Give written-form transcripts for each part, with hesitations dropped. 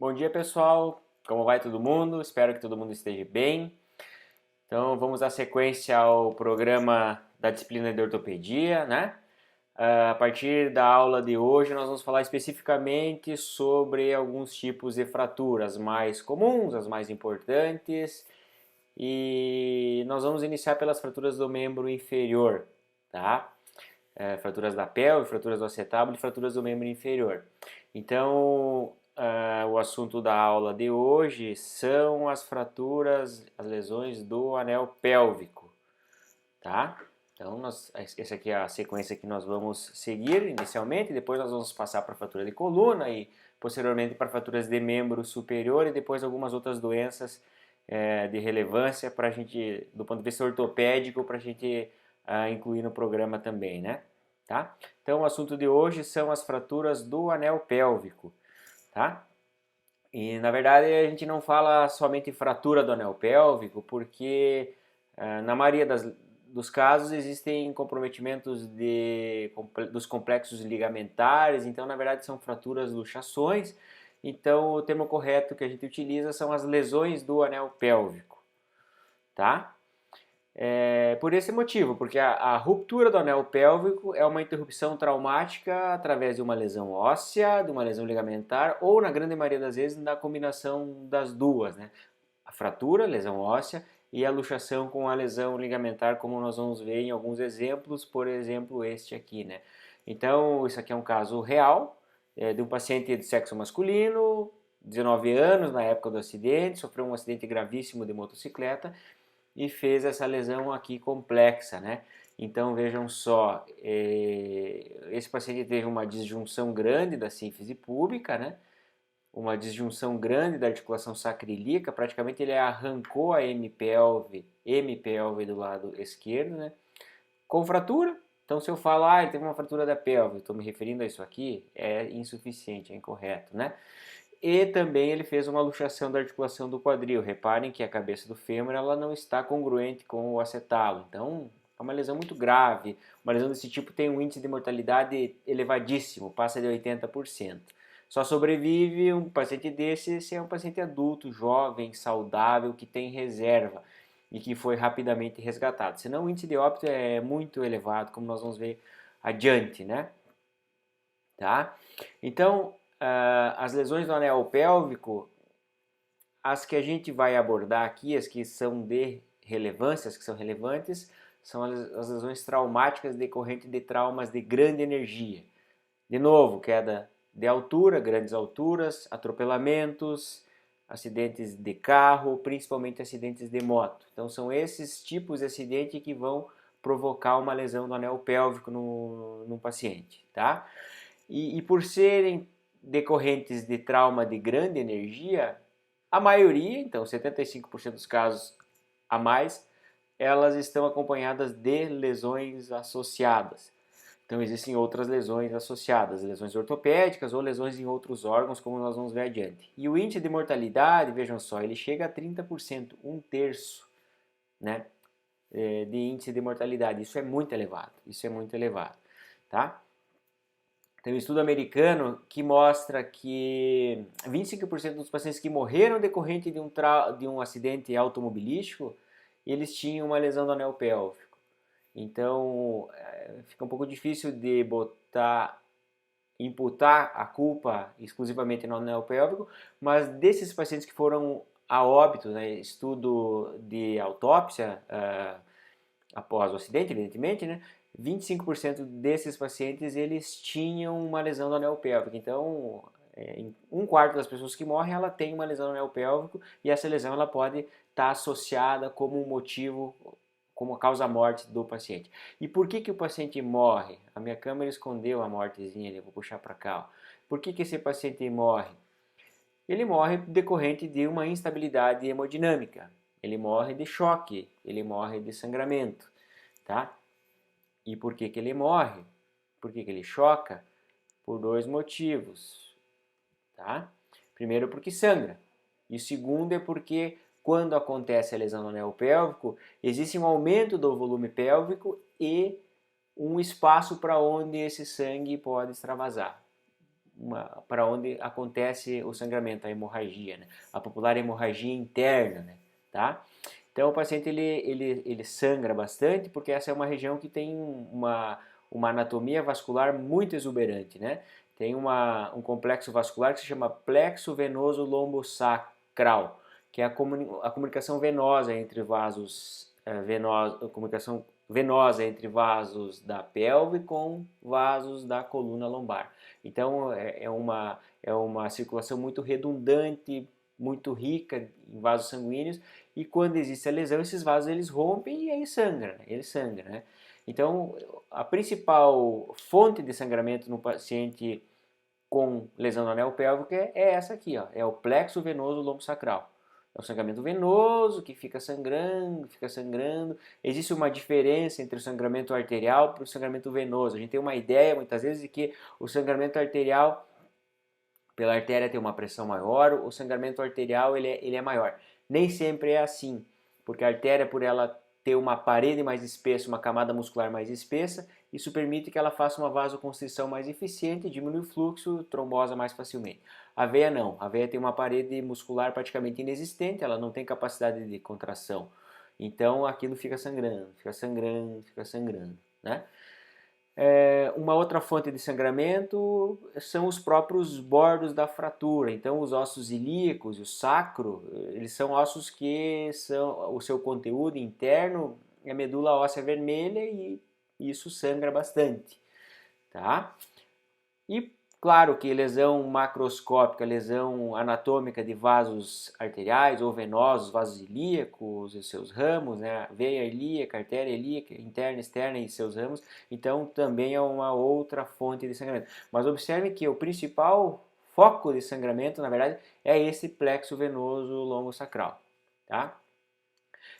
Bom dia, pessoal. Como vai todo mundo? Espero que todo mundo esteja bem. Então, vamos dar sequência ao programa da disciplina de ortopedia, né? A partir da aula de hoje, nós vamos falar especificamente sobre alguns tipos de fraturas mais comuns, as mais importantes, e nós vamos iniciar pelas fraturas do membro inferior, tá? Fraturas da pelve, fraturas do acetábulo e fraturas do membro inferior. Então, o assunto da aula de hoje são as fraturas, as lesões do anel pélvico, tá? Então, essa aqui é a sequência que nós vamos seguir inicialmente, depois nós vamos passar para a fratura de coluna e posteriormente para fraturas de membro superior e depois algumas outras doenças de relevância para a gente, do ponto de vista ortopédico, para a gente incluir no programa também, né? Tá? Então, o assunto de hoje são as fraturas do anel pélvico, tá? E, na verdade, a gente não fala somente fratura do anel pélvico, porque na maioria dos casos existem comprometimentos dos complexos ligamentares, então, na verdade, são fraturas luxações. Então, o termo correto que a gente utiliza são as lesões do anel pélvico, tá? Por esse motivo, porque a ruptura do anel pélvico é uma interrupção traumática através de uma lesão óssea, de uma lesão ligamentar ou, na grande maioria das vezes, da combinação das duas, né? A fratura, lesão óssea, e a luxação com a lesão ligamentar, como nós vamos ver em alguns exemplos, por exemplo, este aqui, né? Então, isso aqui é um caso real, de um paciente de sexo masculino, 19 anos na época do acidente, sofreu um acidente gravíssimo de motocicleta, e fez essa lesão aqui complexa, né? Então vejam só, esse paciente teve uma disjunção grande da sínfise púbica, né? Uma disjunção grande da articulação sacroiliaca, praticamente ele arrancou a hemipelve do lado esquerdo, né? Com fratura. Então se eu falar, ele teve uma fratura da pelve, estou me referindo a isso aqui, é insuficiente, é incorreto, né? E também ele fez uma luxação da articulação do quadril. Reparem que a cabeça do fêmur ela não está congruente com o acetalo. Então, é uma lesão muito grave. Uma lesão desse tipo tem um índice de mortalidade elevadíssimo, passa de 80%. Só sobrevive um paciente desse se é um paciente adulto, jovem, saudável, que tem reserva e que foi rapidamente resgatado. Senão o índice de óbito é muito elevado, como nós vamos ver adiante, né? Tá? Então, as lesões do anel pélvico, as que a gente vai abordar aqui, as que são de relevância, as que são relevantes, são as lesões traumáticas decorrentes de traumas de grande energia. De novo, queda de altura, grandes alturas, atropelamentos, acidentes de carro, principalmente acidentes de moto. Então são esses tipos de acidente que vão provocar uma lesão do anel pélvico no paciente, tá? E por serem decorrentes de trauma de grande energia, a maioria, então 75% dos casos a mais, elas estão acompanhadas de lesões associadas. Então existem outras lesões associadas, lesões ortopédicas ou lesões em outros órgãos, como nós vamos ver adiante. E o índice de mortalidade, vejam só, ele chega a 30%, um terço, né, de índice de mortalidade. Isso é muito elevado, tá? Tem um estudo americano que mostra que 25% dos pacientes que morreram decorrente de um acidente automobilístico, eles tinham uma lesão do anel pélvico. Então, fica um pouco difícil de imputar a culpa exclusivamente no anel pélvico, mas desses pacientes que foram a óbito, né, estudo de autópsia após o acidente, evidentemente, né, 25% desses pacientes eles tinham uma lesão do anel pélvico. Então, em um quarto das pessoas que morrem, ela tem uma lesão do anel pélvico e essa lesão ela pode estar associada como um motivo, como causa-morte do paciente. E por que o paciente morre? A minha câmera escondeu a mortezinha ali, vou puxar para cá. Ó. Por que esse paciente morre? Ele morre decorrente de uma instabilidade hemodinâmica. Ele morre de choque, ele morre de sangramento, tá? E por que ele morre? Por que ele choca? Por dois motivos, tá? Primeiro, porque sangra. E o segundo é porque quando acontece a lesão no anel pélvico, existe um aumento do volume pélvico e um espaço para onde esse sangue pode extravasar. para onde acontece o sangramento, a hemorragia, né? A popular hemorragia interna, né? Tá? Então o paciente ele sangra bastante porque essa é uma região que tem uma anatomia vascular muito exuberante, né? Tem um complexo vascular que se chama plexo venoso lombosacral, que é a comunicação venosa entre vasos comunicação venosa entre vasos da pelve com vasos da coluna lombar. Então é uma circulação muito redundante, muito rica em vasos sanguíneos, e quando existe a lesão, esses vasos eles rompem e aí sangra, ele sangra, né? Então, a principal fonte de sangramento no paciente com lesão no anel pélvico é essa aqui, ó, é o plexo venoso lombosacral. É o sangramento venoso que fica sangrando, fica sangrando. Existe uma diferença entre o sangramento arterial e o sangramento venoso. A gente tem uma ideia, muitas vezes, de que o sangramento arterial, pela artéria tem uma pressão maior, o sangramento arterial ele é maior. Nem sempre é assim, porque a artéria, por ela ter uma parede mais espessa, uma camada muscular mais espessa, isso permite que ela faça uma vasoconstrição mais eficiente, diminui o fluxo, trombosa mais facilmente. A veia não, a veia tem uma parede muscular praticamente inexistente, ela não tem capacidade de contração. Então aquilo fica sangrando, fica sangrando, fica sangrando, né? Uma outra fonte de sangramento são os próprios bordos da fratura. Então, os ossos ilíacos e o sacro, eles são ossos que são o seu conteúdo interno é medula óssea vermelha e isso sangra bastante, tá? E claro que lesão macroscópica, lesão anatômica de vasos arteriais ou venosos, vasos ilíacos e seus ramos, né? Veia ilíaca, artéria ilíaca, interna, externa e seus ramos, então também é uma outra fonte de sangramento. Mas observe que o principal foco de sangramento, na verdade, é esse plexo venoso lombosacral, tá?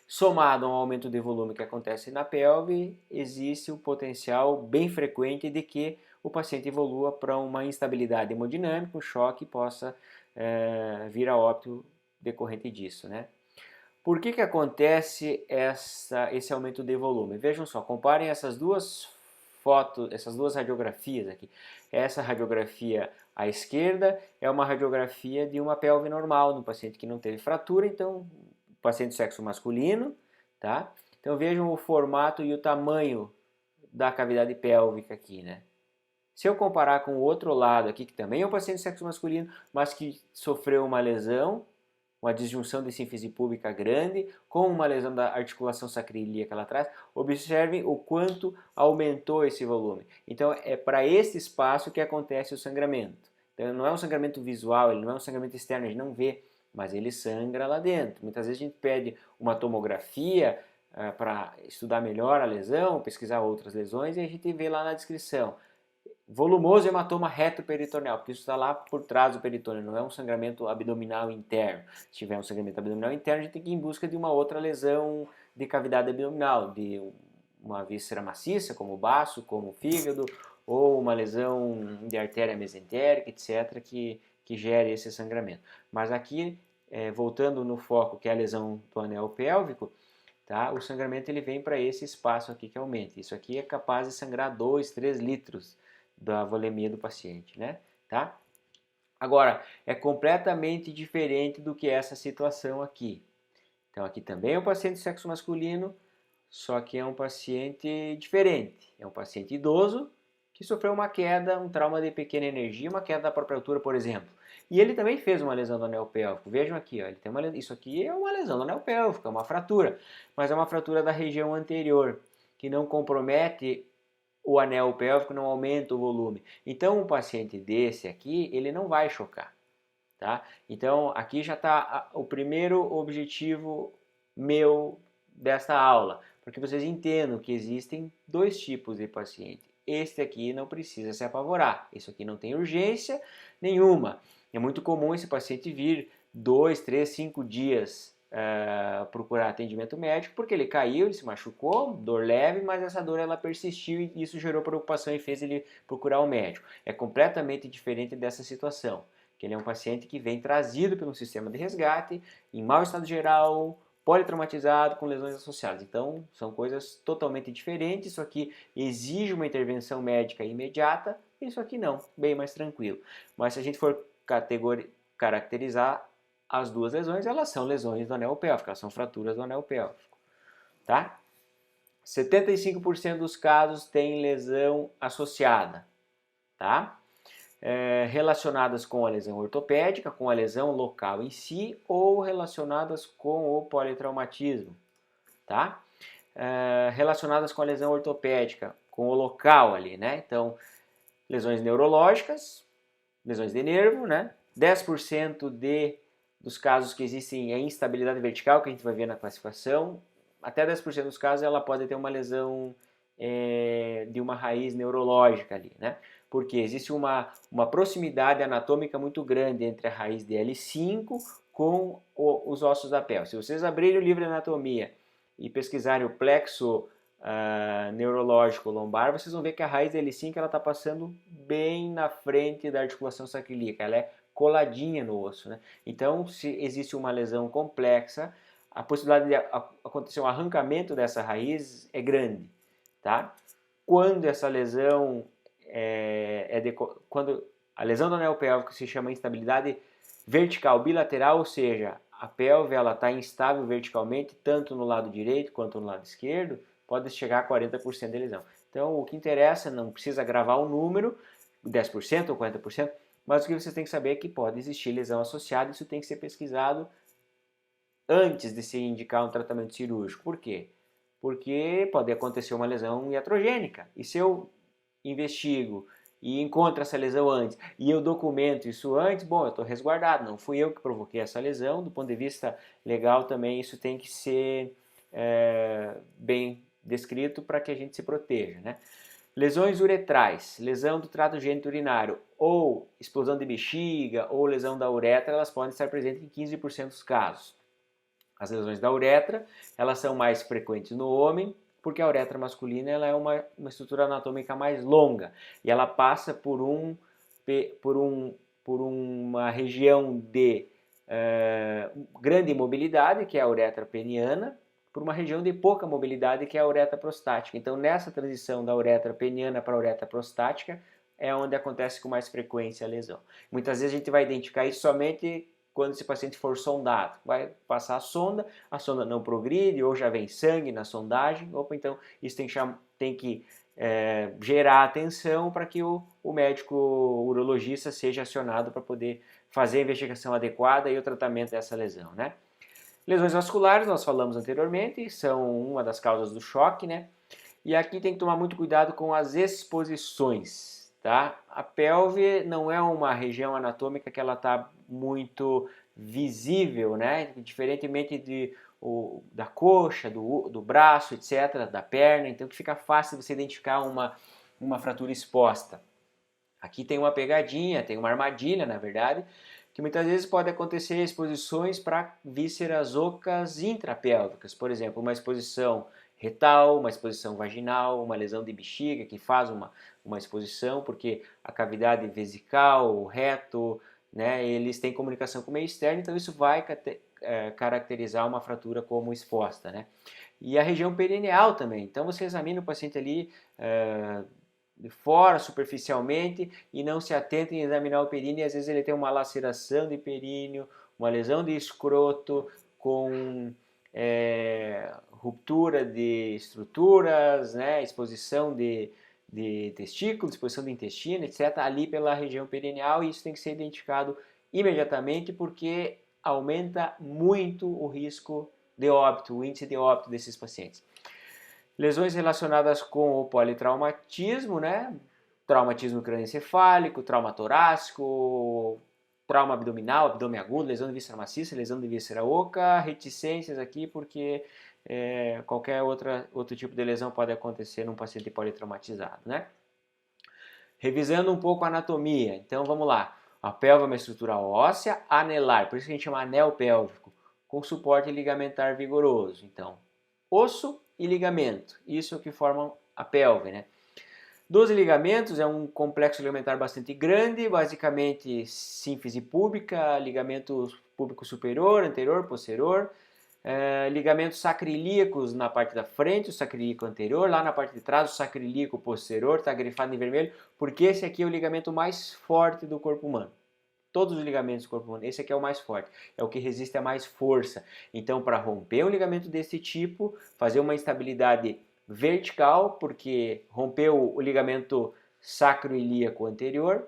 Somado a um aumento de volume que acontece na pelve, existe o potencial bem frequente de que o paciente evolua para uma instabilidade hemodinâmica, um choque possa vir a óbito decorrente disso, né? Por que acontece esse aumento de volume? Vejam só, comparem essas duas fotos, essas duas radiografias aqui. Essa radiografia à esquerda é uma radiografia de uma pelve normal, no paciente que não teve fratura, então paciente de sexo masculino, tá? Então vejam o formato e o tamanho da cavidade pélvica aqui, né? Se eu comparar com o outro lado aqui, que também é um paciente de sexo masculino, mas que sofreu uma lesão, uma disjunção de sínfise púbica grande, com uma lesão da articulação sacroiliaca lá atrás, observem o quanto aumentou esse volume. Então é para esse espaço que acontece o sangramento. Então não é um sangramento visual, ele não é um sangramento externo, a gente não vê, mas ele sangra lá dentro. Muitas vezes a gente pede uma tomografia para estudar melhor a lesão, pesquisar outras lesões, e a gente vê lá na descrição volumoso hematoma retroperitoneal, porque isso está lá por trás do peritônio, não é um sangramento abdominal interno. Se tiver um sangramento abdominal interno, a gente tem que ir em busca de uma outra lesão de cavidade abdominal, de uma víscera maciça, como o baço, como o fígado, ou uma lesão de artéria mesentérica, etc., que gere esse sangramento. Mas aqui, voltando no foco, que é a lesão do anel pélvico, tá? O sangramento ele vem para esse espaço aqui que aumenta. Isso aqui é capaz de sangrar 2, 3 litros da volemia do paciente, né? Tá? Agora, é completamente diferente do que essa situação aqui. Então, aqui também é um paciente de sexo masculino, só que é um paciente diferente. É um paciente idoso que sofreu uma queda, um trauma de pequena energia, uma queda da própria altura, por exemplo. E ele também fez uma lesão do anel pélvico. Vejam aqui, ó, ele tem isso aqui é uma lesão do anel pélvico, é uma fratura, mas é uma fratura da região anterior, que não compromete o anel pélvico, não aumenta o volume. Então, um paciente desse aqui, ele não vai chocar, tá? Então, aqui já está o primeiro objetivo meu desta aula, porque vocês entendam que existem dois tipos de paciente. Este aqui não precisa se apavorar, isso aqui não tem urgência nenhuma. É muito comum esse paciente vir 2, 3, 5 dias procurar atendimento médico porque ele caiu, ele se machucou, dor leve, mas essa dor ela persistiu e isso gerou preocupação e fez ele procurar o médico. É completamente diferente dessa situação, que ele é um paciente que vem trazido pelo sistema de resgate, em mau estado geral, politraumatizado, com lesões associadas. Então, são coisas totalmente diferentes, isso aqui exige uma intervenção médica imediata, Isso aqui não, bem mais tranquilo. Mas se a gente for caracterizar as duas lesões, elas são lesões do anel pélvico, elas são fraturas do anel pélvico, tá? 75% dos casos tem lesão associada, tá? Relacionadas com a lesão ortopédica, com a lesão local em si, ou relacionadas com o politraumatismo, tá? Relacionadas com a lesão ortopédica, com o local ali, né? Então, lesões neurológicas, lesões de nervo, né? 10% dos casos que existem é instabilidade vertical, que a gente vai ver na classificação. Até 10% dos casos ela pode ter uma lesão de uma raiz neurológica ali, né? Porque existe uma proximidade anatômica muito grande entre a raiz de L5 com os ossos da pelve. Se vocês abrirem o livro de anatomia e pesquisarem o plexo neurológico lombar, vocês vão ver que a raiz L5 ela está passando bem na frente da articulação sacroiliaca, ela é coladinha no osso, né? Então, se existe uma lesão complexa, a possibilidade de acontecer um arrancamento dessa raiz é grande, tá? Quando essa lesão quando a lesão do anel pélvico se chama instabilidade vertical bilateral, ou seja, a pelve ela está instável verticalmente tanto no lado direito quanto no lado esquerdo, pode chegar a 40% de lesão. Então, o que interessa, não precisa gravar o número, 10% ou 40%, mas o que vocês têm que saber é que pode existir lesão associada, isso tem que ser pesquisado antes de se indicar um tratamento cirúrgico. Por quê? Porque pode acontecer uma lesão iatrogênica. E se eu investigo e encontro essa lesão antes e eu documento isso antes, bom, eu estou resguardado, não fui eu que provoquei essa lesão. Do ponto de vista legal também isso tem que ser bem descrito para que a gente se proteja, né? Lesões uretrais, lesão do trato geniturinário ou explosão de bexiga ou lesão da uretra, elas podem estar presentes em 15% dos casos. As lesões da uretra, elas são mais frequentes no homem, porque a uretra masculina ela é uma estrutura anatômica mais longa e ela passa por uma região de grande mobilidade, que é a uretra peniana, por uma região de pouca mobilidade, que é a uretra prostática. Então, nessa transição da uretra peniana para a uretra prostática, é onde acontece com mais frequência a lesão. Muitas vezes a gente vai identificar isso somente quando esse paciente for sondado. Vai passar a sonda não progride, ou já vem sangue na sondagem, então isso tem que gerar atenção para que o médico urologista seja acionado para poder fazer a investigação adequada e o tratamento dessa lesão, né? Lesões vasculares, nós falamos anteriormente, são uma das causas do choque, né? E aqui tem que tomar muito cuidado com as exposições, tá? A pelve não é uma região anatômica que ela está muito visível, né? Diferentemente da coxa, do braço, etc., da perna, então que fica fácil você identificar uma fratura exposta. Aqui tem uma pegadinha, tem uma armadilha, na verdade, que muitas vezes pode acontecer exposições para vísceras ocas intrapélvicas, por exemplo, uma exposição retal, uma exposição vaginal, uma lesão de bexiga que faz uma exposição, porque a cavidade vesical, o reto, né, eles têm comunicação com o meio externo, então isso vai caracterizar uma fratura como exposta, né? E a região perineal também, então você examina o paciente ali de fora, superficialmente, e não se atenta em examinar o períneo, e às vezes ele tem uma laceração de períneo, uma lesão de escroto com ruptura de estruturas, né, exposição de testículos, exposição de intestino, etc., ali pela região perineal, e isso tem que ser identificado imediatamente porque aumenta muito o risco de óbito, o índice de óbito desses pacientes. Lesões relacionadas com o politraumatismo, né? Traumatismo crânioencefálico, trauma torácico, trauma abdominal, abdômen agudo, lesão de víscera maciça, lesão de víscera oca, reticências aqui porque qualquer outro tipo de lesão pode acontecer num paciente politraumatizado, né? Revisando um pouco a anatomia, então vamos lá. A pelve é uma estrutura óssea anelar, por isso que a gente chama anel pélvico, com suporte ligamentar vigoroso. Então, osso e ligamento, isso é o que formam a pelve, né? 12 ligamentos, é um complexo ligamentar bastante grande, basicamente sínfise púbica, ligamento púbico superior, anterior, posterior, Ligamentos sacroiliacos na parte da frente, o sacroiliaco anterior, lá na parte de trás o sacroiliaco posterior, está grifado em vermelho, porque esse aqui é o ligamento mais forte do corpo humano. Todos os ligamentos do corpo humano, esse aqui é o mais forte, é o que resiste a mais força. Então, para romper um ligamento desse tipo, fazer uma instabilidade vertical, porque rompeu o ligamento sacroiliaco anterior,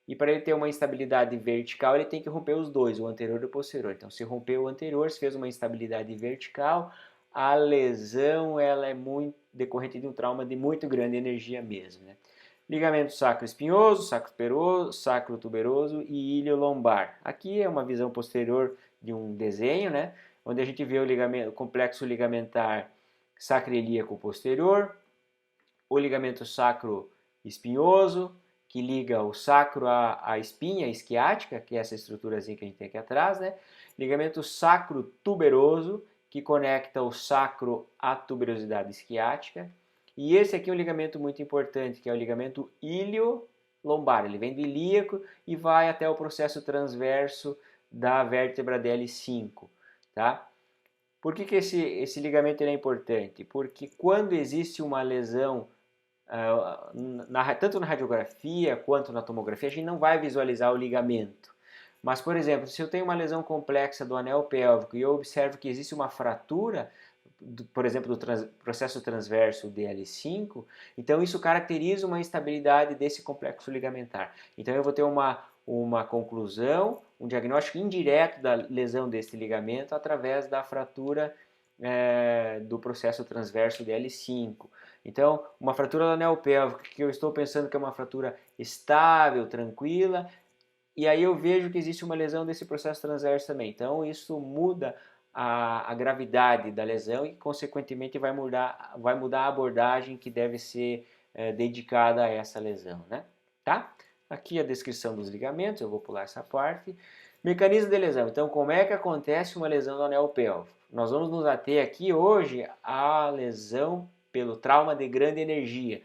e para ele ter uma instabilidade vertical, ele tem que romper os dois, o anterior e o posterior. Então, se rompeu o anterior, se fez uma instabilidade vertical, a lesão ela é muito decorrente de um trauma de muito grande energia mesmo, né? Ligamento sacro-espinhoso, sacro-tuberoso e ilho-lombar. Aqui é uma visão posterior de um desenho, né? Onde a gente vê o complexo ligamentar sacroiliaco posterior, o ligamento sacro-espinhoso, que liga o sacro à espinha isquiática, que é essa estruturazinha que a gente tem aqui atrás, né? Ligamento sacro-tuberoso, que conecta o sacro à tuberosidade isquiática. E esse aqui é um ligamento muito importante, que é o ligamento ilio-lombar. Ele vem do ilíaco e vai até o processo transverso da vértebra DL5, tá? Por que esse ligamento é importante? Porque quando existe uma lesão, tanto na radiografia quanto na tomografia, a gente não vai visualizar o ligamento. Mas, por exemplo, se eu tenho uma lesão complexa do anel pélvico e eu observo que existe uma fratura, por exemplo, do processo transverso DL5, então isso caracteriza uma instabilidade desse complexo ligamentar. Então eu vou ter uma conclusão, um diagnóstico indireto da lesão desse ligamento através da fratura do processo transverso DL5. Então, uma fratura do anel pélvico, que eu estou pensando que é uma fratura estável, tranquila, e aí eu vejo que existe uma lesão desse processo transverso também. Então, isso muda a gravidade da lesão e, consequentemente, vai mudar a abordagem que deve ser dedicada a essa lesão, né? Tá? Aqui a descrição dos ligamentos, eu vou pular essa parte. Mecanismo de lesão. Então, como é que acontece uma lesão do anel pélvico? Nós vamos nos ater aqui hoje à lesão pelo trauma de grande energia,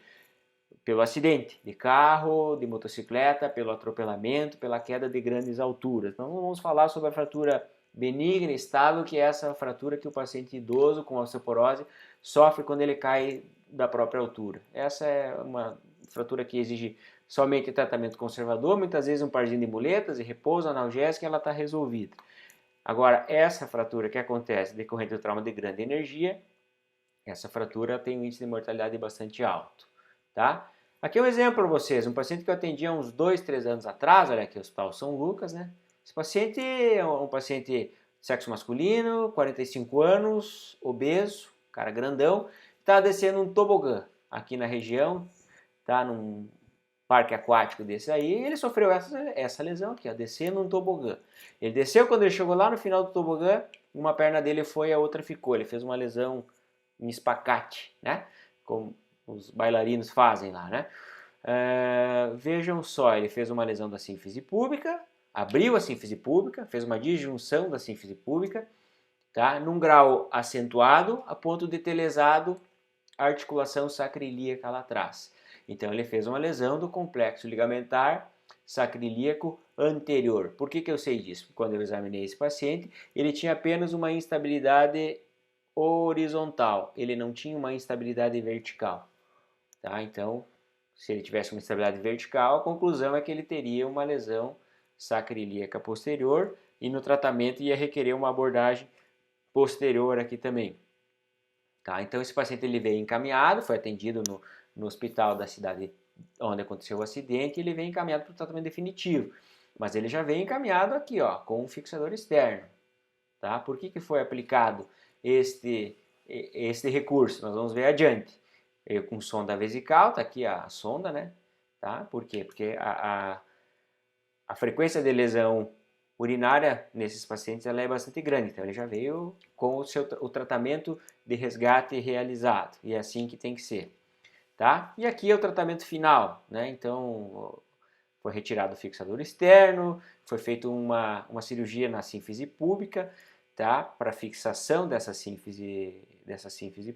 pelo acidente de carro, de motocicleta, pelo atropelamento, pela queda de grandes alturas. Então vamos falar sobre a fratura benigna, estável, que é essa fratura que o paciente idoso com osteoporose sofre quando ele cai da própria altura. Essa é uma fratura que exige somente tratamento conservador, muitas vezes um parzinho de muletas e repouso analgésico, ela está resolvida. Agora, essa fratura que acontece decorrente do trauma de grande energia, essa fratura tem um índice de mortalidade bastante alto, tá? Aqui é um exemplo para vocês, um paciente que eu atendi há uns 2, 3 anos atrás, olha aqui o Hospital São Lucas, né? Esse paciente é um paciente sexo masculino, 45 anos, obeso, cara grandão, está descendo um tobogã aqui na região, tá num parque aquático desse aí, e ele sofreu essa lesão aqui, ó, descendo um tobogã. Ele desceu, quando ele chegou lá no final do tobogã, uma perna dele foi e a outra ficou, ele fez uma lesão em espacate, né? Como os bailarinos fazem lá, né? Vejam só, ele fez uma lesão da sínfise púbica, abriu a sínfise púbica, fez uma disjunção da sínfise púbica, tá? Num grau acentuado, a ponto de ter lesado a articulação sacroiliaca lá atrás. Então ele fez uma lesão do complexo ligamentar sacroiliaco anterior. Por que eu sei disso? Quando eu examinei esse paciente, ele tinha apenas uma instabilidade horizontal, ele não tinha uma instabilidade vertical, tá? Então, se ele tivesse uma instabilidade vertical, a conclusão é que ele teria uma lesão sacroiliaca posterior e no tratamento ia requerer uma abordagem posterior aqui também, tá? Então, esse paciente ele veio encaminhado, foi atendido no hospital da cidade onde aconteceu o acidente e ele veio encaminhado para o tratamento definitivo, mas ele já veio encaminhado aqui, ó, com um fixador externo, tá? Por que foi aplicado este recurso? Nós vamos ver adiante. Com sonda vesical, tá aqui a sonda, né? Tá? Por quê? Porque a frequência de lesão urinária nesses pacientes ela é bastante grande, então ele já veio com o tratamento de resgate realizado, e é assim que tem que ser, tá? E aqui é o tratamento final, né? Então foi retirado o fixador externo, foi feita uma cirurgia na sínfise púbica, tá? Para fixação dessa sínfise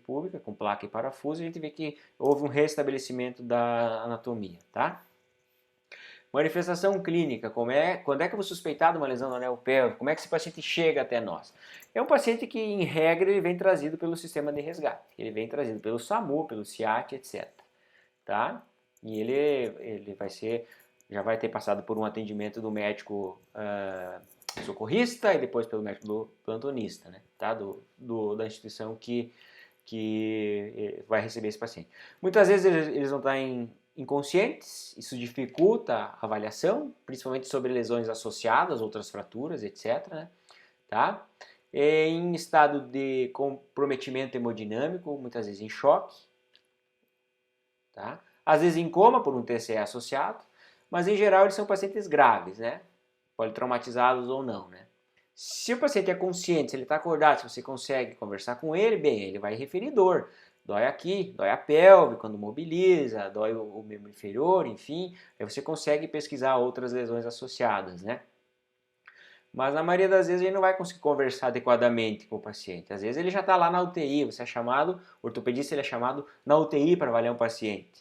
púbica com placa e parafuso, a gente vê que houve um restabelecimento da anatomia, tá? Manifestação clínica, quando é que eu vou suspeitar de uma lesão do anel pélvico? Como é que esse paciente chega até nós? É um paciente que, em regra, ele vem trazido pelo sistema de resgate. Ele vem trazido pelo SAMU, pelo SIAT, etc. Tá? E ele já vai ter passado por um atendimento do médico socorrista e depois pelo médico do plantonista, né? Tá? Da instituição que vai receber esse paciente. Muitas vezes eles vão estar inconscientes, isso dificulta a avaliação, principalmente sobre lesões associadas, outras fraturas, etc. Né? Tá? Em estado de comprometimento hemodinâmico, muitas vezes em choque, tá? Às vezes em coma por um TCE associado, mas em geral eles são pacientes graves, né? Politraumatizados ou não, né? Se o paciente é consciente, se ele está acordado, se você consegue conversar com ele, bem, ele vai referir dor. Dói aqui, dói a pelve quando mobiliza, dói o membro inferior, enfim. Aí você consegue pesquisar outras lesões associadas, né? Mas na maioria das vezes a gente não vai conseguir conversar adequadamente com o paciente. Às vezes ele já está lá na UTI, você é chamado, o ortopedista ele é chamado na UTI para avaliar um paciente,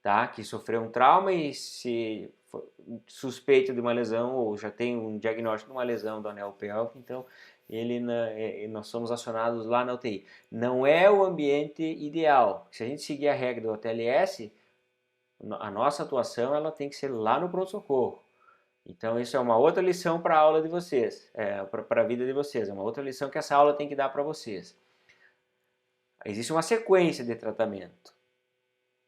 tá? Que sofreu um trauma e se suspeita de uma lesão ou já tem um diagnóstico de uma lesão do anel pélvico, então nós somos acionados lá na UTI. Não é o ambiente ideal. Se a gente seguir a regra do OTLS, a nossa atuação ela tem que ser lá no pronto-socorro. Então isso é uma outra lição para a aula de vocês, para a vida de vocês, é uma outra lição que essa aula tem que dar para vocês. Existe uma sequência de tratamento,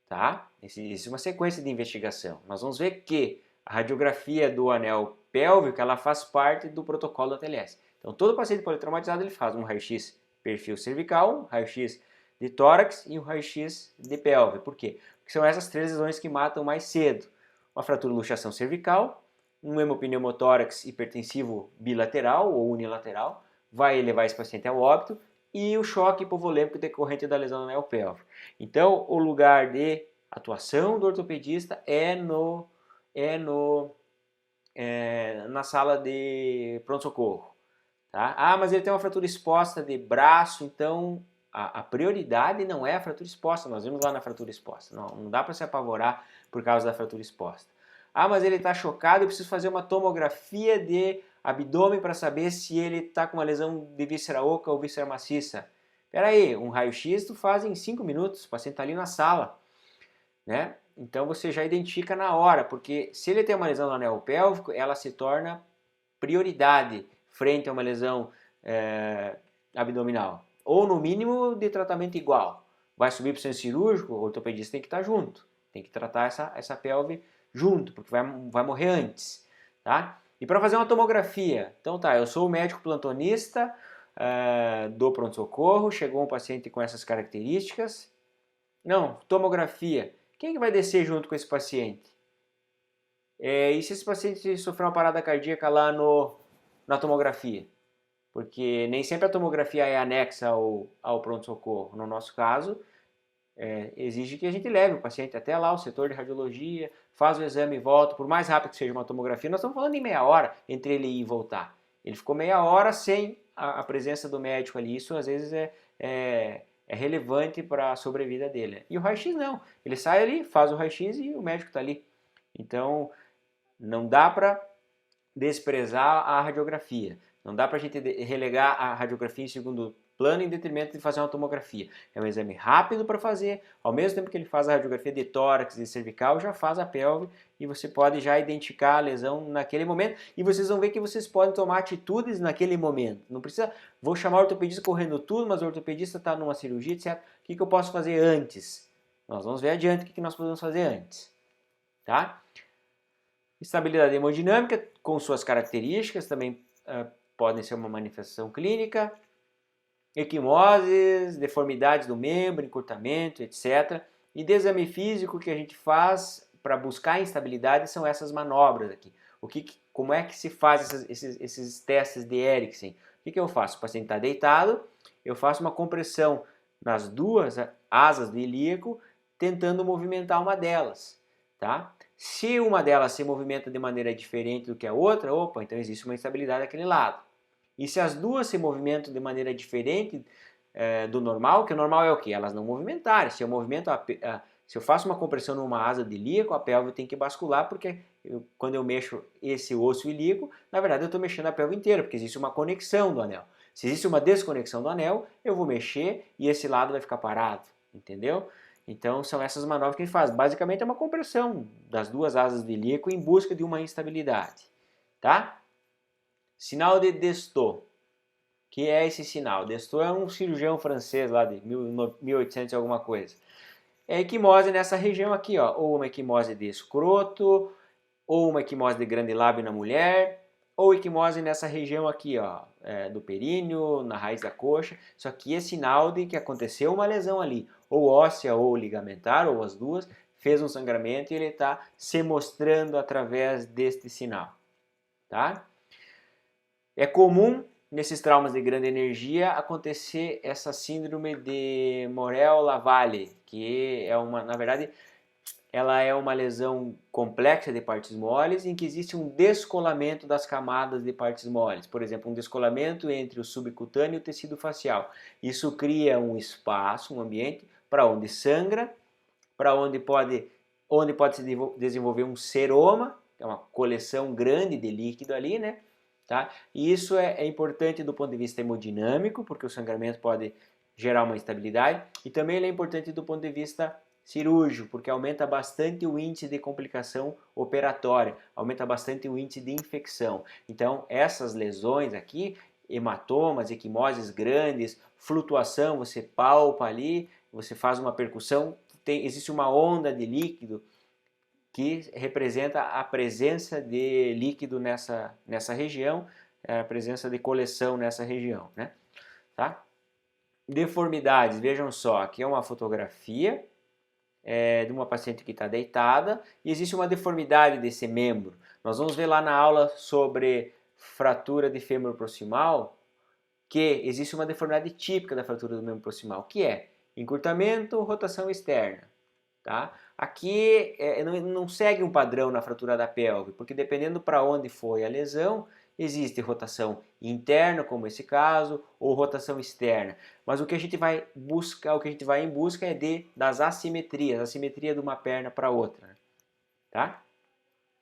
tá? Existe uma sequência de investigação. Nós vamos ver que a radiografia do anel pélvico ela faz parte do protocolo da TLS. Então todo paciente politraumatizado ele faz um raio-x perfil cervical, um raio-x de tórax e um raio-x de pelve. Por quê? Porque são essas três lesões que matam mais cedo. Uma fratura de luxação cervical, um hemopneumotórax hipertensivo bilateral ou unilateral, vai levar esse paciente ao óbito, e o choque hipovolêmico decorrente da lesão do anel pélvico. Então, o lugar de atuação do ortopedista na sala de pronto-socorro. Tá? Ah, mas ele tem uma fratura exposta de braço, então a prioridade não é a fratura exposta, nós vimos lá na fratura exposta. Não dá para se apavorar por causa da fratura exposta. Ah, mas ele está chocado, eu preciso fazer uma tomografia de abdômen para saber se ele está com uma lesão de víscera oca ou víscera maciça. Espera aí, um raio-x tu faz em 5 minutos, o paciente está ali na sala, né? Então você já identifica na hora, porque se ele tem uma lesão no anel pélvico, ela se torna prioridade frente a uma lesão abdominal. Ou no mínimo de tratamento igual. Vai subir para o centro cirúrgico, o ortopedista tem que estar junto, tem que tratar essa pelve junto, porque vai morrer antes, tá? E para fazer uma tomografia, então tá, eu sou o médico plantonista do pronto-socorro, chegou um paciente com essas características, não, tomografia, quem que vai descer junto com esse paciente? E se esse paciente sofrer uma parada cardíaca lá na tomografia? Porque nem sempre a tomografia é anexa ao pronto-socorro, no nosso caso, exige que a gente leve o paciente até lá, o setor de radiologia, faz o exame e volta, por mais rápido que seja uma tomografia, nós estamos falando em meia hora entre ele ir e voltar. Ele ficou meia hora sem a presença do médico ali, isso às vezes é relevante para a sobrevida dele. E o raio-x não, ele sai ali, faz o raio-x e o médico está ali. Então, não dá para desprezar a radiografia, não dá para a gente relegar a radiografia em segundo plano em detrimento de fazer uma tomografia. É um exame rápido para fazer, ao mesmo tempo que ele faz a radiografia de tórax e cervical, já faz a pelve e você pode já identificar a lesão naquele momento e vocês vão ver que vocês podem tomar atitudes naquele momento. Não precisa, vou chamar o ortopedista correndo tudo, mas o ortopedista está numa cirurgia, etc. O que eu posso fazer antes? Nós vamos ver adiante o que nós podemos fazer antes. Tá? Estabilidade hemodinâmica, com suas características, também podem ser uma manifestação clínica. Equimoses, deformidades do membro, encurtamento, etc. E de exame físico que a gente faz para buscar instabilidade são essas manobras aqui. Como é que se faz esses testes de Eriksen? O que eu faço? O paciente está deitado, eu faço uma compressão nas duas asas do ilíaco, tentando movimentar uma delas. Tá? Se uma delas se movimenta de maneira diferente do que a outra, opa, então existe uma instabilidade daquele lado. E se as duas se movimentam de maneira diferente do normal, que o normal é o quê? Elas não movimentarem. Se eu movimento Se eu faço uma compressão numa asa de ilíaco, a pelve tem que bascular, porque quando eu mexo esse osso ilíaco, na verdade eu estou mexendo a pelve inteira, porque existe uma conexão do anel. Se existe uma desconexão do anel, eu vou mexer e esse lado vai ficar parado, entendeu? Então são essas manobras que a gente faz. Basicamente é uma compressão das duas asas de ilíaco em busca de uma instabilidade, tá? Sinal de Destot. Que é esse sinal? Destot é um cirurgião francês lá de 1800 e alguma coisa. É equimose nessa região aqui, ó, ou uma equimose de escroto, ou uma equimose de grande lábio na mulher, ou equimose nessa região aqui, ó, do períneo, na raiz da coxa. Isso aqui é sinal de que aconteceu uma lesão ali, ou óssea ou ligamentar, ou as duas, fez um sangramento e ele está se mostrando através deste sinal, tá? É comum nesses traumas de grande energia acontecer essa síndrome de Morel-Lavalle, que é uma, na verdade, ela é uma lesão complexa de partes moles em que existe um descolamento das camadas de partes moles. Por exemplo, um descolamento entre o subcutâneo e o tecido facial. Isso cria um espaço, um ambiente para onde sangra, para onde pode se desenvolver um seroma, que é uma coleção grande de líquido ali, né? Tá? E isso é importante do ponto de vista hemodinâmico, porque o sangramento pode gerar uma instabilidade, e também ele é importante do ponto de vista cirúrgico, porque aumenta bastante o índice de complicação operatória, aumenta bastante o índice de infecção. Então, essas lesões aqui, hematomas, equimoses grandes, flutuação, você palpa ali, você faz uma percussão, existe uma onda de líquido que representa a presença de líquido nessa região, a presença de coleção nessa região, né? Tá? Deformidades, vejam só, aqui é uma fotografia de uma paciente que está deitada e existe uma deformidade desse membro. Nós vamos ver lá na aula sobre fratura de fêmur proximal que existe uma deformidade típica da fratura do membro proximal, que é encurtamento, rotação externa. Tá? Aqui não segue um padrão na fratura da pelve, porque dependendo para onde foi a lesão, existe rotação interna, como esse caso, ou rotação externa. Mas o que a gente vai buscar, o que a gente vai em busca é das assimetrias, assimetria de uma perna para outra. Tá?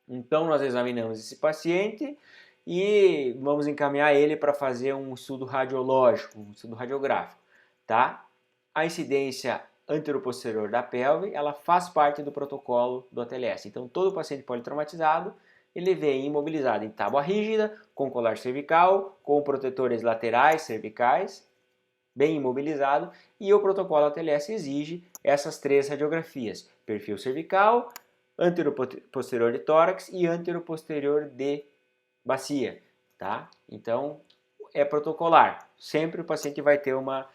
Então nós examinamos esse paciente e vamos encaminhar ele para fazer um estudo radiológico, um estudo radiográfico. Tá? A incidência anteroposterior da pelve, ela faz parte do protocolo do ATLS. Então, todo paciente politraumatizado, ele vem imobilizado em tábua rígida, com colar cervical, com protetores laterais cervicais, bem imobilizado, e o protocolo ATLS exige essas três radiografias: perfil cervical, anteroposterior de tórax e anteroposterior de bacia, tá? Então, é protocolar. Sempre o paciente vai ter uma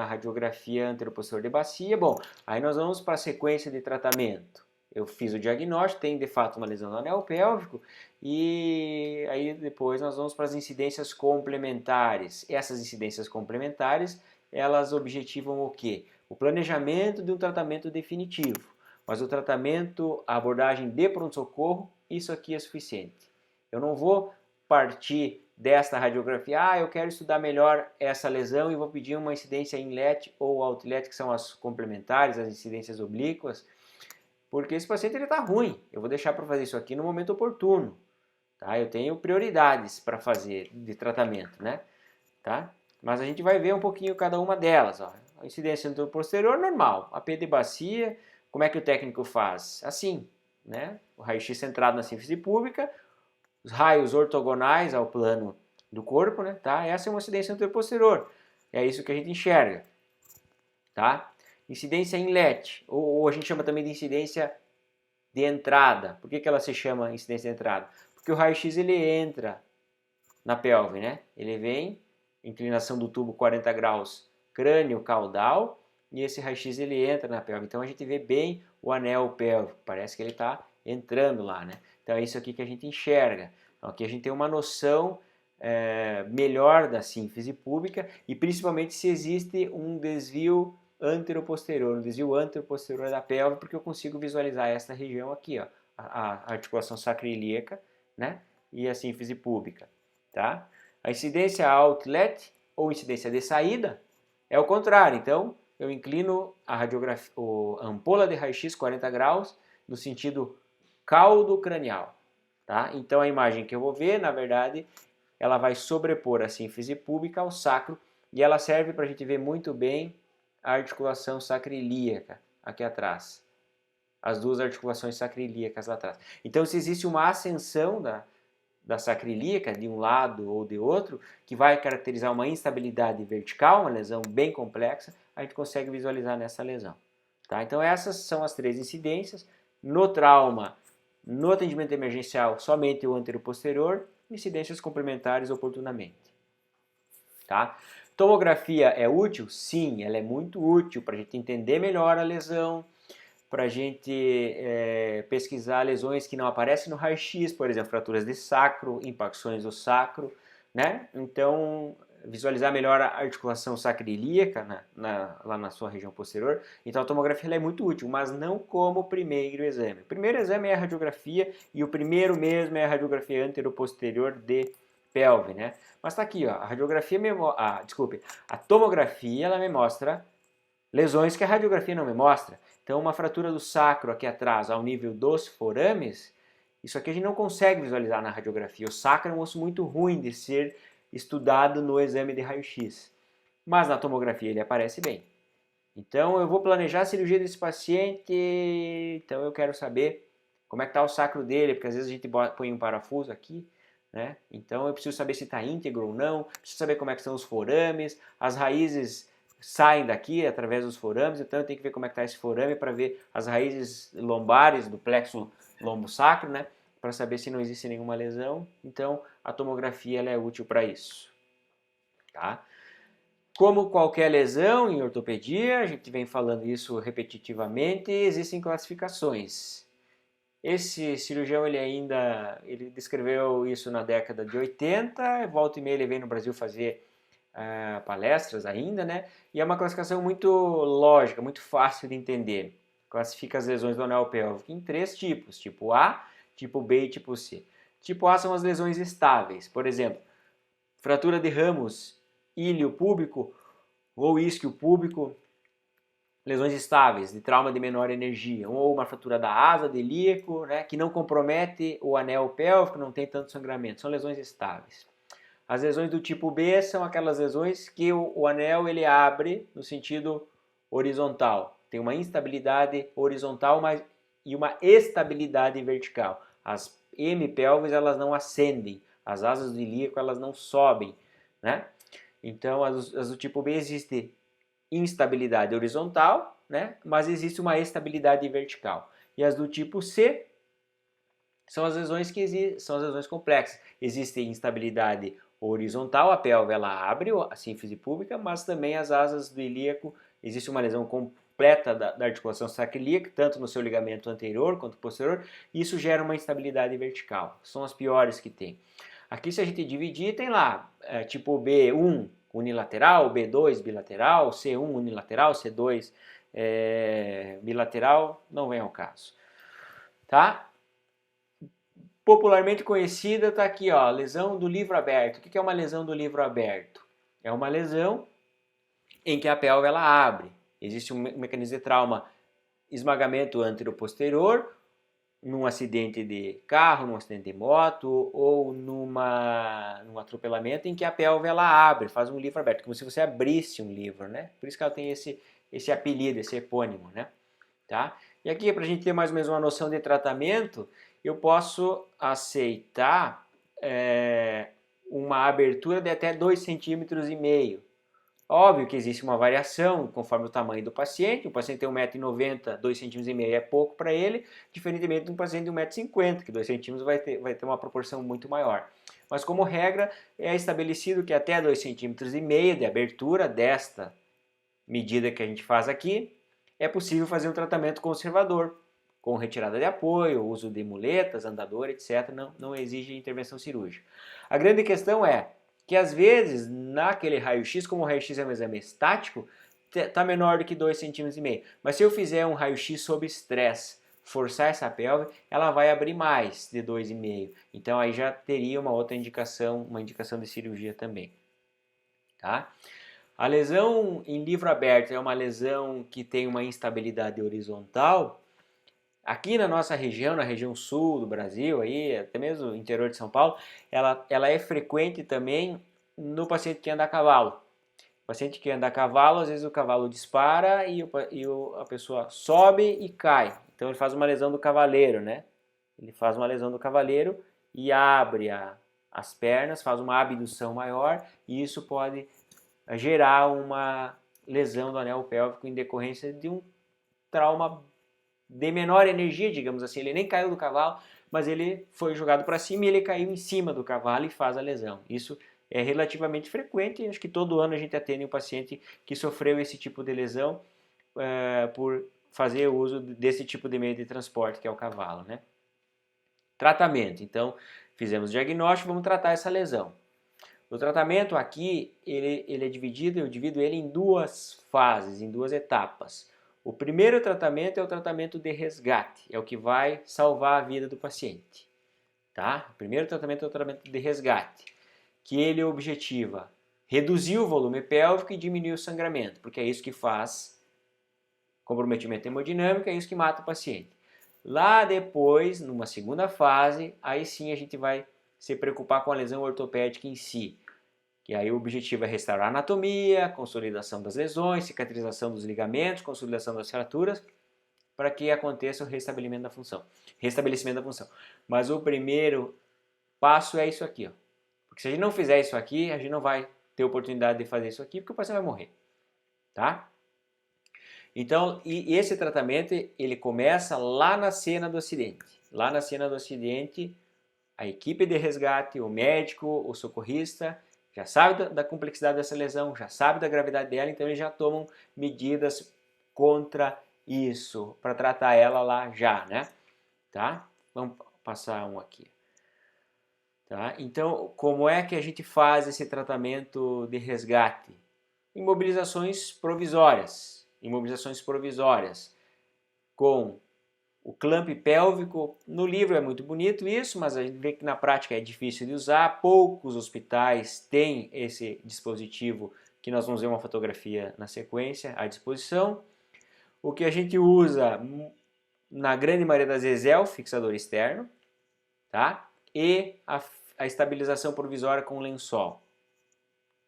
radiografia anteroposterior de bacia. Bom, aí nós vamos para a sequência de tratamento. Eu fiz o diagnóstico, tem de fato uma lesão no anel pélvico e aí depois nós vamos para as incidências complementares. Essas incidências complementares, elas objetivam o quê? O planejamento de um tratamento definitivo. Mas o tratamento, a abordagem de pronto-socorro, isso aqui é suficiente. Eu não vou partir desta radiografia, eu quero estudar melhor essa lesão e vou pedir uma incidência inlet ou outlet, que são as complementares, as incidências oblíquas, porque esse paciente está ruim. Eu vou deixar para fazer isso aqui no momento oportuno. Tá? Eu tenho prioridades para fazer de tratamento, né? Tá? Mas a gente vai ver um pouquinho cada uma delas. Ó. A incidência anteroposterior normal, a P de bacia, como é que o técnico faz? Assim, né? O raio-x centrado na síntese pública, os raios ortogonais ao plano do corpo, né? Tá? Essa é uma incidência anteroposterior. É isso que a gente enxerga, tá? Incidência inlet, ou a gente chama também de incidência de entrada. Por que ela se chama incidência de entrada? Porque o raio-x ele entra na pelve, né? Ele vem, inclinação do tubo 40 graus, crânio caudal, e esse raio-x ele entra na pelve. Então a gente vê bem o anel pélvico, parece que ele está entrando lá, né? Então é isso aqui que a gente enxerga. Então, aqui a gente tem uma noção melhor da sínfise pública e principalmente se existe um desvio anteroposterior, um desvio anteroposterior da pelve, porque eu consigo visualizar essa região aqui, ó, a articulação sacroiliaca, né? E a sínfise pública, tá? A incidência outlet ou incidência de saída é o contrário. Então, eu inclino a radiografia, a ampola de raio-x 40 graus no sentido caldo cranial, tá? Então a imagem que eu vou ver, na verdade, ela vai sobrepor a sínfise púbica ao sacro e ela serve para a gente ver muito bem a articulação sacroiliaca aqui atrás. As duas articulações sacroiliacas lá atrás. Então, se existe uma ascensão da sacroiliaca de um lado ou de outro, que vai caracterizar uma instabilidade vertical, uma lesão bem complexa, a gente consegue visualizar nessa lesão. Tá? Então, essas são as 3 incidências. No trauma, no atendimento emergencial, somente o anteroposterior, incidências complementares oportunamente. Tá? Tomografia é útil? Sim, ela é muito útil para a gente entender melhor a lesão, para a gente pesquisar lesões que não aparecem no raio-x, por exemplo, fraturas de sacro, impacções do sacro, né? Então, visualizar melhor a articulação sacroiliaca lá na sua região posterior. Então, a tomografia é muito útil, mas não como primeiro exame. O primeiro exame é a radiografia e o primeiro mesmo é a radiografia anteroposterior de pelve, né? Mas tá aqui, ó, a radiografia, a tomografia, ela me mostra lesões que a radiografia não me mostra. Então, uma fratura do sacro aqui atrás, ao nível dos forames, isso aqui a gente não consegue visualizar na radiografia. O sacro é um osso muito ruim de ser estudado no exame de raio-x. Mas na tomografia ele aparece bem. Então, eu vou planejar a cirurgia desse paciente, então eu quero saber como é que está o sacro dele, porque às vezes a gente põe um parafuso aqui, né? Então, eu preciso saber se está íntegro ou não, preciso saber como é que são os forames, as raízes saem daqui através dos forames, então eu tenho que ver como é que está esse forame para ver as raízes lombares do plexo lombosacro, né? Para saber se não existe nenhuma lesão. Então, a tomografia ela é útil para isso. Tá? Como qualquer lesão em ortopedia, a gente vem falando isso repetitivamente, existem classificações. Esse cirurgião ele descreveu isso na década de 80, volta e meia ele vem no Brasil fazer palestras ainda, né? E é uma classificação muito lógica, muito fácil de entender. Classifica as lesões do anel pélvico em 3 tipos, tipo A, tipo B e tipo C. Tipo A são as lesões estáveis, por exemplo, fratura de ramos íleo púbico ou isquio púbico, lesões estáveis, de trauma de menor energia, ou uma fratura da asa, de ilíaco, né, que não compromete o anel pélvico, não tem tanto sangramento, são lesões estáveis. As lesões do tipo B são aquelas lesões que o anel ele abre no sentido horizontal. Tem uma instabilidade horizontal e uma estabilidade vertical. As hemipelvis elas não ascendem, as asas do ilíaco elas não sobem, né? Então as do tipo B existe instabilidade horizontal, né? Mas existe uma estabilidade vertical. E as do tipo C são as lesões são as lesões complexas. Existe instabilidade horizontal, a pelve ela abre a sínfise púbica, mas também as asas do ilíaco, existe uma lesão completa da articulação sacroiliaca, tanto no seu ligamento anterior quanto posterior, e isso gera uma instabilidade vertical. São as piores que tem. Aqui, se a gente dividir, tem lá tipo B1 unilateral, B2 bilateral, C1 unilateral, C2 bilateral, não vem ao caso. Tá? Popularmente conhecida está aqui, ó, lesão do livro aberto. O que é uma lesão do livro aberto? É uma lesão em que a pelve ela abre. Existe um mecanismo de trauma, esmagamento anteroposterior, num acidente de carro, num acidente de moto ou num atropelamento em que a pelve ela abre, faz um livro aberto, como se você abrisse um livro, né? Por isso que ela tem esse apelido, esse epônimo, né? Tá? E aqui, para a gente ter mais ou menos uma noção de tratamento, eu posso aceitar uma abertura de até 2,5 cm. Óbvio que existe uma variação conforme o tamanho do paciente. O paciente tem 1,90 m, 2,5 cm é pouco para ele, diferentemente de um paciente de 1,50 m, que 2 cm vai ter uma proporção muito maior. Mas como regra, é estabelecido que até 2,5 cm de abertura desta medida que a gente faz aqui, é possível fazer um tratamento conservador, com retirada de apoio, uso de muletas, andador, etc. Não exige intervenção cirúrgica. A grande questão é que às vezes naquele raio-x, como o raio-x é um exame estático, está menor do que 2,5 cm. Mas se eu fizer um raio-x sob estresse, forçar essa pelve, ela vai abrir mais de 2,5. Então aí já teria uma outra indicação, uma indicação de cirurgia também. Tá? A lesão em livro aberto é uma lesão que tem uma instabilidade horizontal. Aqui na nossa região, na região sul do Brasil, aí, até mesmo no interior de São Paulo, ela é frequente também no paciente que anda a cavalo. O paciente que anda a cavalo, às vezes o cavalo dispara a pessoa sobe e cai. Então ele faz uma lesão do cavaleiro, né? Ele faz uma lesão do cavaleiro e abre as pernas, faz uma abdução maior e isso pode gerar uma lesão do anel pélvico em decorrência de um trauma de menor energia, digamos assim. Ele nem caiu do cavalo, mas ele foi jogado para cima e ele caiu em cima do cavalo e faz a lesão. Isso é relativamente frequente, acho que todo ano a gente atende um paciente que sofreu esse tipo de lesão por fazer uso desse tipo de meio de transporte, que é o cavalo, né? Tratamento. Então, fizemos o diagnóstico, vamos tratar essa lesão. O tratamento aqui, ele é dividido, eu divido ele em duas fases, em duas etapas. O primeiro tratamento é o tratamento de resgate, é o que vai salvar a vida do paciente. Tá? O primeiro tratamento é o tratamento de resgate, que ele objetiva reduzir o volume pélvico e diminuir o sangramento, porque é isso que faz comprometimento hemodinâmico, é isso que mata o paciente. Lá depois, numa segunda fase, aí sim a gente vai se preocupar com a lesão ortopédica em si. Que aí o objetivo é restaurar a anatomia, consolidação das lesões, cicatrização dos ligamentos, consolidação das fraturas, para que aconteça o restabelecimento da função. Mas o primeiro passo é isso aqui, ó. Porque se a gente não fizer isso aqui, a gente não vai ter oportunidade de fazer isso aqui, porque o paciente vai morrer, tá? Então, e esse tratamento, ele começa lá na cena do acidente. Lá na cena do acidente, a equipe de resgate, o médico, o socorrista, já sabe da complexidade dessa lesão, já sabe da gravidade dela, então eles já tomam medidas contra isso, para tratar ela lá já, né? Tá? Vamos passar um aqui. Tá? Então, como é que a gente faz esse tratamento de resgate? Imobilizações provisórias. Imobilizações provisórias com o clamp pélvico. No livro é muito bonito isso, mas a gente vê que na prática é difícil de usar. Poucos hospitais têm esse dispositivo, que nós vamos ver uma fotografia na sequência à disposição. O que a gente usa, na grande maioria das vezes, é o fixador externo, tá? E a estabilização provisória com lençol,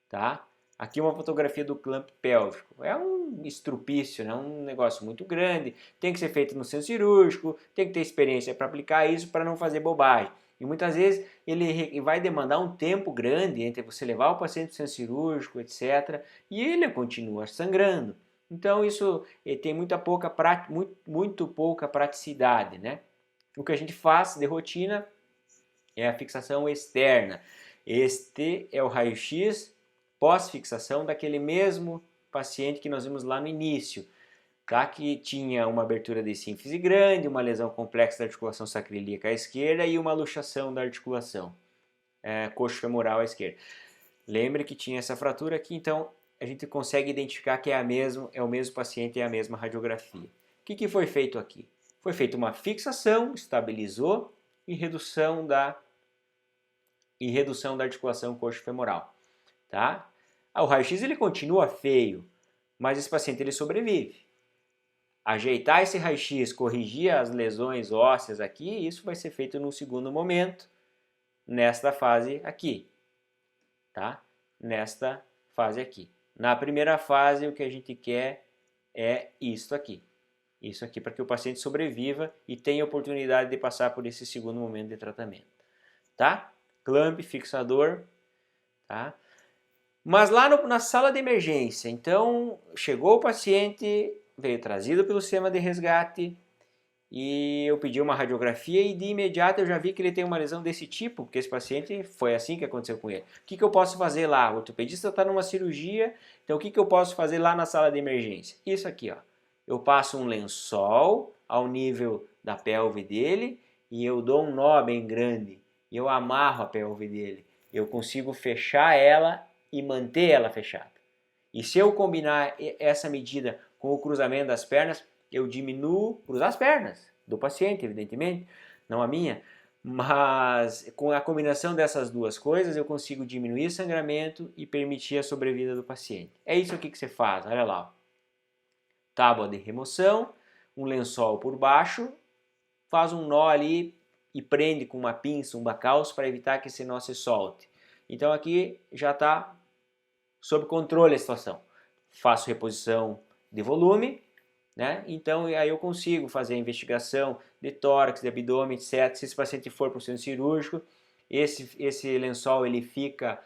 tá? Aqui uma fotografia do clamp pélvico. É um estrupício, né? Um negócio muito grande. Tem que ser feito no centro cirúrgico, tem que ter experiência para aplicar isso para não fazer bobagem. E muitas vezes ele vai demandar um tempo grande entre você levar o paciente para o centro cirúrgico, etc. E ele continua sangrando. Então isso tem muito pouca praticidade, né? O que a gente faz de rotina é a fixação externa. Este é o raio-x pós-fixação daquele mesmo paciente que nós vimos lá no início, tá? Que tinha uma abertura de sínfise grande, uma lesão complexa da articulação sacroiliaca à esquerda e uma luxação da articulação coxo-femoral à esquerda. Lembre que tinha essa fratura aqui, então a gente consegue identificar que é o mesmo paciente e a mesma radiografia. O que foi feito aqui? Foi feita uma fixação, estabilizou e redução da articulação coxo-femoral, tá? O raio-x ele continua feio, mas esse paciente ele sobrevive. Ajeitar esse raio-x, corrigir as lesões ósseas aqui, isso vai ser feito no segundo momento, nesta fase aqui, tá? Nesta fase aqui. Na primeira fase, o que a gente quer é isso aqui. Isso aqui para que o paciente sobreviva e tenha oportunidade de passar por esse segundo momento de tratamento, tá? Clamp, fixador, tá? Mas lá na sala de emergência, então chegou o paciente, veio trazido pelo sistema de resgate e eu pedi uma radiografia e de imediato eu já vi que ele tem uma lesão desse tipo, porque esse paciente foi assim que aconteceu com ele. O que eu posso fazer lá? O ortopedista está numa cirurgia, então o que eu posso fazer lá na sala de emergência? Isso aqui, ó. Eu passo um lençol ao nível da pelve dele e eu dou um nó bem grande e eu amarro a pelve dele. Eu consigo fechar ela e manter ela fechada. E se eu combinar essa medida com o cruzamento das pernas, eu diminuo, cruzar as pernas do paciente, evidentemente, não a minha, Mas com a combinação dessas duas coisas eu consigo diminuir o sangramento e permitir a sobrevida do paciente. É isso aqui que você faz, olha lá. Tábua de remoção, um lençol por baixo, faz um nó ali e prende com uma pinça, um bacalço para evitar que esse nó se solte. Então aqui já está sob controle a situação. Faço reposição de volume, né? Então aí eu consigo fazer a investigação de tórax, de abdômen, etc. Se esse paciente for para o centro cirúrgico, esse lençol ele fica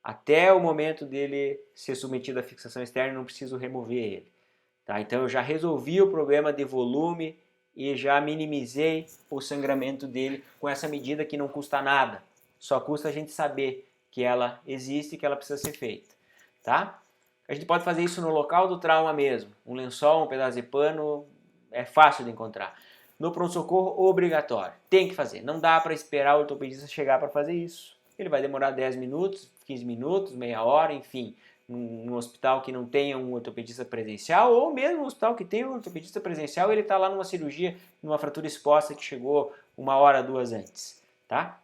até o momento dele ser submetido à fixação externa, não preciso remover ele. Tá? Então eu já resolvi o problema de volume e já minimizei o sangramento dele com essa medida que não custa nada. Só custa a gente saber que ela existe e que ela precisa ser feita. Tá? A gente pode fazer isso no local do trauma mesmo. Um lençol, um pedaço de pano, é fácil de encontrar. No pronto-socorro, obrigatório. Tem que fazer. Não dá para esperar o ortopedista chegar para fazer isso. Ele vai demorar 10 minutos, 15 minutos, meia hora, enfim. Num hospital que não tenha um ortopedista presencial, ou mesmo um hospital que tenha um ortopedista presencial, ele está lá numa cirurgia, numa fratura exposta que chegou 1 hora, 2 antes. Tá?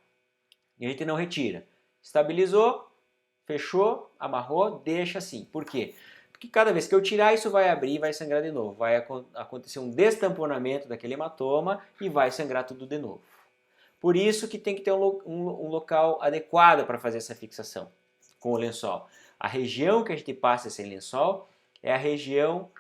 E a gente não retira. Estabilizou, fechou, amarrou, deixa assim. Por quê? Porque cada vez que eu tirar, isso vai abrir e vai sangrar de novo. Vai acontecer um destamponamento daquele hematoma e vai sangrar tudo de novo. Por isso que tem que ter um local adequado para fazer essa fixação com o lençol. A região que a gente passa esse lençol é a região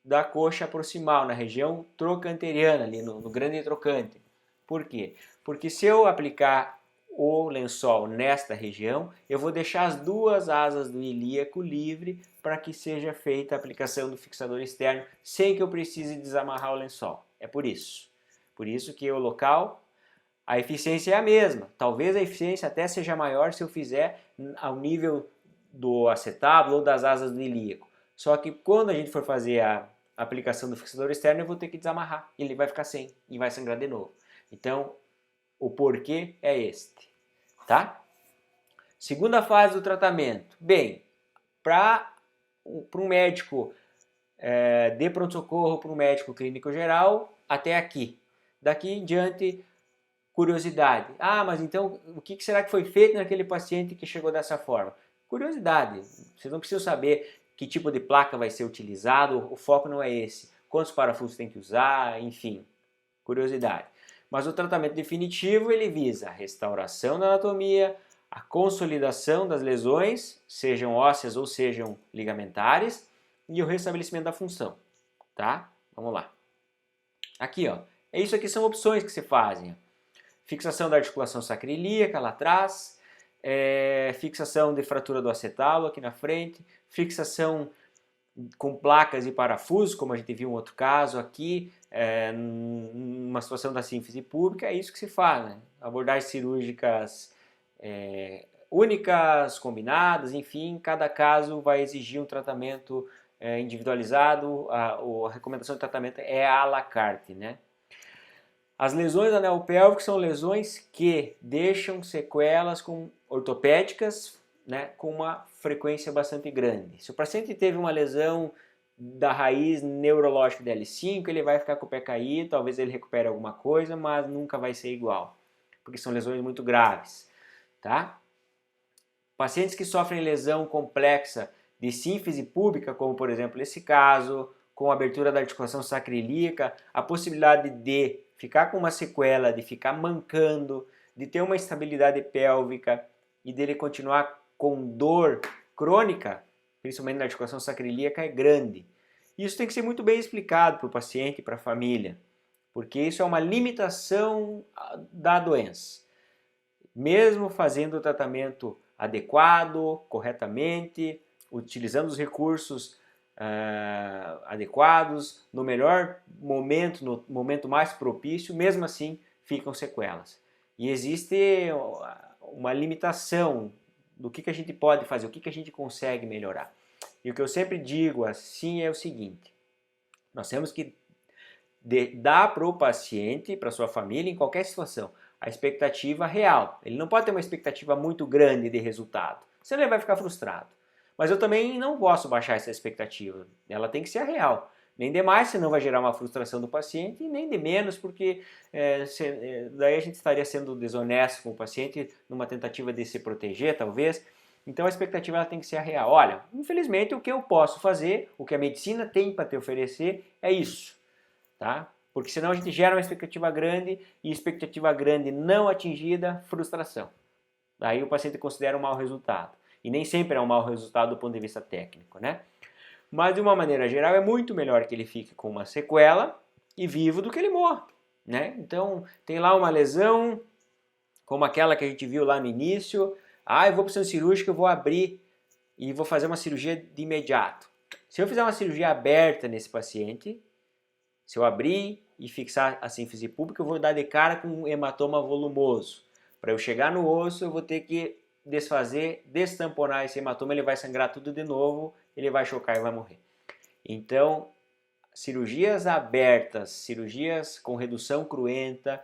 da coxa proximal, na região trocanteriana, ali no grande trocante. Por quê? Porque se eu aplicar o lençol nesta região, eu vou deixar as duas asas do ilíaco livre para que seja feita a aplicação do fixador externo sem que eu precise desamarrar o lençol. É por isso. Por isso que o local, a eficiência é a mesma. Talvez a eficiência até seja maior se eu fizer ao nível do acetábulo ou das asas do ilíaco. Só que quando a gente for fazer a aplicação do fixador externo, eu vou ter que desamarrar. Ele vai ficar sem e vai sangrar de novo. Então, o porquê é este. Tá? Segunda fase do tratamento. Bem, para um médico de pronto-socorro, para um médico clínico geral, até aqui. Daqui em diante, curiosidade. Ah, mas então o que será que foi feito naquele paciente que chegou dessa forma? Curiosidade. Vocês não precisam saber que tipo de placa vai ser utilizado, o foco não é esse. Quantos parafusos tem que usar, enfim. Curiosidade. Mas o tratamento definitivo ele visa a restauração da anatomia, a consolidação das lesões, sejam ósseas ou sejam ligamentares, e o restabelecimento da função. Tá? Vamos lá. Aqui, ó. Isso aqui são opções que se fazem. Fixação da articulação sacroiliaca lá atrás, fixação de fratura do acetábulo aqui na frente, fixação com placas e parafusos, como a gente viu em outro caso aqui, numa situação da sínfise pública, é isso que se faz, né? Abordagens cirúrgicas únicas, combinadas, enfim, cada caso vai exigir um tratamento individualizado, a recomendação de tratamento é à la carte, né? As lesões anelpélvicas são lesões que deixam sequelas ortopédicas, né, com uma frequência bastante grande. Se o paciente teve uma lesão da raiz neurológica de L5, ele vai ficar com o pé caído, talvez ele recupere alguma coisa, mas nunca vai ser igual, porque são lesões muito graves. Tá? Pacientes que sofrem lesão complexa de sínfise púbica, como por exemplo esse caso, com abertura da articulação sacroiliaca, a possibilidade de ficar com uma sequela, de ficar mancando, de ter uma instabilidade pélvica e dele continuar com dor crônica, principalmente na articulação sacroiliaca, é grande. Isso tem que ser muito bem explicado para o paciente e para a família, porque isso é uma limitação da doença. Mesmo fazendo o tratamento adequado, corretamente, utilizando os recursos adequados, no melhor momento, no momento mais propício, mesmo assim ficam sequelas. E existe uma limitação do que a gente pode fazer, o que a gente consegue melhorar. E o que eu sempre digo assim é o seguinte: nós temos que dar para o paciente, para a sua família, em qualquer situação, a expectativa real. Ele não pode ter uma expectativa muito grande de resultado, senão ele vai ficar frustrado. Mas eu também não posso baixar essa expectativa, ela tem que ser a real. Nem de mais, senão vai gerar uma frustração do paciente, e nem de menos, porque daí a gente estaria sendo desonesto com o paciente numa tentativa de se proteger, talvez. Então a expectativa ela tem que ser a real. Olha, infelizmente o que eu posso fazer, o que a medicina tem para te oferecer é isso, tá? Porque senão a gente gera uma expectativa grande e expectativa grande não atingida, frustração. Aí o paciente considera um mau resultado. E nem sempre é um mau resultado do ponto de vista técnico, né? Mas de uma maneira geral é muito melhor que ele fique com uma sequela e vivo do que ele morra, né? Então tem lá uma lesão, como aquela que a gente viu lá no início. Eu vou para o centro cirúrgico, eu vou abrir e vou fazer uma cirurgia de imediato. Se eu fizer uma cirurgia aberta nesse paciente, se eu abrir e fixar a sínfise pública, eu vou dar de cara com um hematoma volumoso. Para eu chegar no osso, eu vou ter que desfazer, destamponar esse hematoma, ele vai sangrar tudo de novo, ele vai chocar e vai morrer. Então, cirurgias abertas, cirurgias com redução cruenta,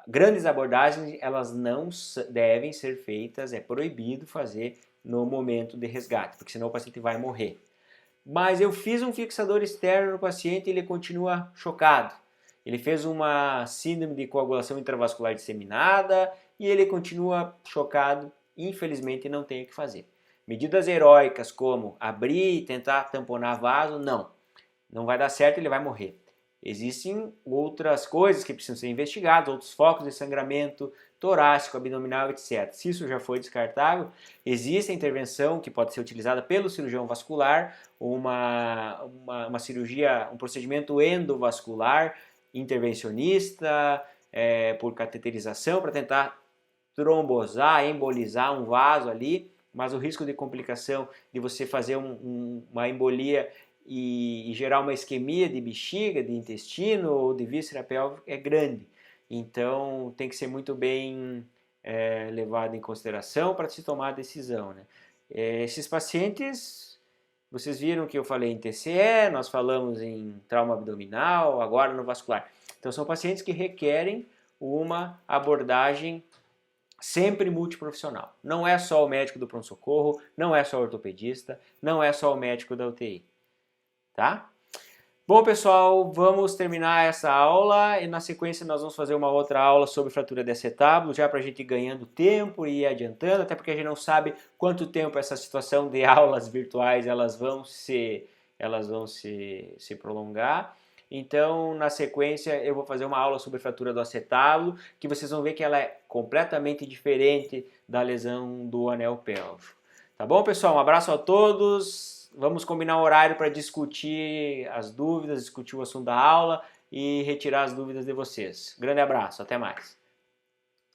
grandes abordagens, elas não devem ser feitas, é proibido fazer no momento de resgate, porque senão o paciente vai morrer. Mas eu fiz um fixador externo no paciente e ele continua chocado. Ele fez uma síndrome de coagulação intravascular disseminada e ele continua chocado. Infelizmente não tem o que fazer. Medidas heróicas como abrir e tentar tamponar vaso, não vai dar certo, ele vai morrer. Existem outras coisas que precisam ser investigadas, outros focos de sangramento torácico, abdominal, etc. Se isso já foi descartável, existe a intervenção que pode ser utilizada pelo cirurgião vascular, uma cirurgia, um procedimento endovascular intervencionista, por cateterização, para tentar trombosar, embolizar um vaso ali, mas o risco de complicação de você fazer uma embolia e gerar uma isquemia de bexiga, de intestino ou de víscera pélvica é grande. Então tem que ser muito bem levado em consideração para se tomar a decisão, né? Esses pacientes, vocês viram que eu falei em TCE, nós falamos em trauma abdominal, agora no vascular. Então são pacientes que requerem uma abordagem sempre multiprofissional. Não é só o médico do pronto-socorro, não é só o ortopedista, não é só o médico da UTI. Tá? Bom, pessoal, vamos terminar essa aula e na sequência nós vamos fazer uma outra aula sobre fratura de acetábulo, já para a gente ir ganhando tempo e ir adiantando, até porque a gente não sabe quanto tempo essa situação de aulas virtuais elas vão se prolongar. Então, na sequência, eu vou fazer uma aula sobre fratura do acetábulo, que vocês vão ver que ela é completamente diferente da lesão do anel pélvico. Tá bom, pessoal? Um abraço a todos. Vamos combinar um horário para discutir as dúvidas, discutir o assunto da aula e retirar as dúvidas de vocês. Grande abraço, até mais.